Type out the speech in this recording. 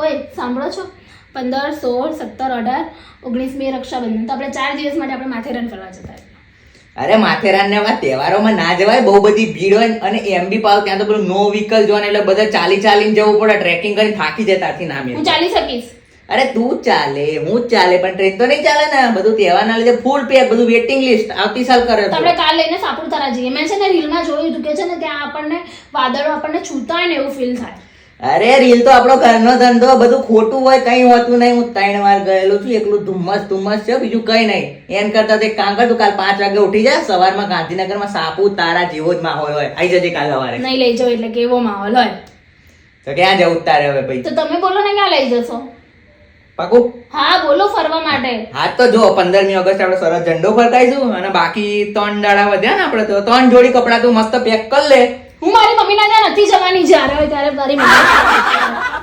ઓય સાંભળો છો 15, 16, 17, 18, 19 મે રક્ષાબંધન તો આપણે 4 દિવસ માટે આપણે માથેરાન કરવા જતા અરે માથેરાન ને તહેવારોમાં ના જવાય, બહુ બધી ભીડ હોય અને એમ બી પાવ ત્યાં તો પેલું નો વ્હીકલ જોવાનું એટલે બધા ચાલીને જવું પડે, ટ્રેકિંગ કરીને થાકી જાય ત્યાંથી ના મેળ. હું ચાલી શકીશ. અરે તું ચાલે, હું જ ચાલે, પણ ટ્રેન તો નહીં ચાલે ને. બધું તહેવારના લીધે ફૂલ પેક, બધું વેટિંગ લિસ્ટ આવતી સાલ કરે. તો આપણે કાલ લઈને સાપુતારા જઈએ. મેં છે ને રીલમાં જોયું હતું કે છે ને ત્યાં આપણને વાદળો આપણને છૂતા હોય ને એવું ફીલ થાય. અરે રીલ તો આપણો ઘરનો ધંધો, બધું ખોટું હોય કઈ હોતું નહીં. હું 3 વાર ગયેલો છું, એકલું ધુમ્મસ છે, બીજું કઈ નહીં. એમ કરતા તો એક કામ કર, તું કાલ 5 વાગે ઉઠી જા, સવારમાં ગાંધીનગરમાં સાપુતારા જેવો જ માહોલ હોય. આવી જજે કાલ સવારે. નહીં લઈ જાવ એટલે કેવો માહોલ હોય. તો ક્યાં જવું તારે હવે ભાઈ? તો તમે બોલો ને ક્યાં લઈ જશો? પાકું? હા બોલો, ફરવા માટે. હા તો જો 15મી ઓગસ્ટ આપણે સરસ ઝંડો ફરકાઈશું અને બાકી 3 દાડા વધ્યા ને આપણે તો 3 જોડી કપડા તું મસ્ત પેક કરી લે. હું મારી મમ્મીના ત્યાં નથી જવાની, જ્યારે હોય ત્યારે મારી મમ્મી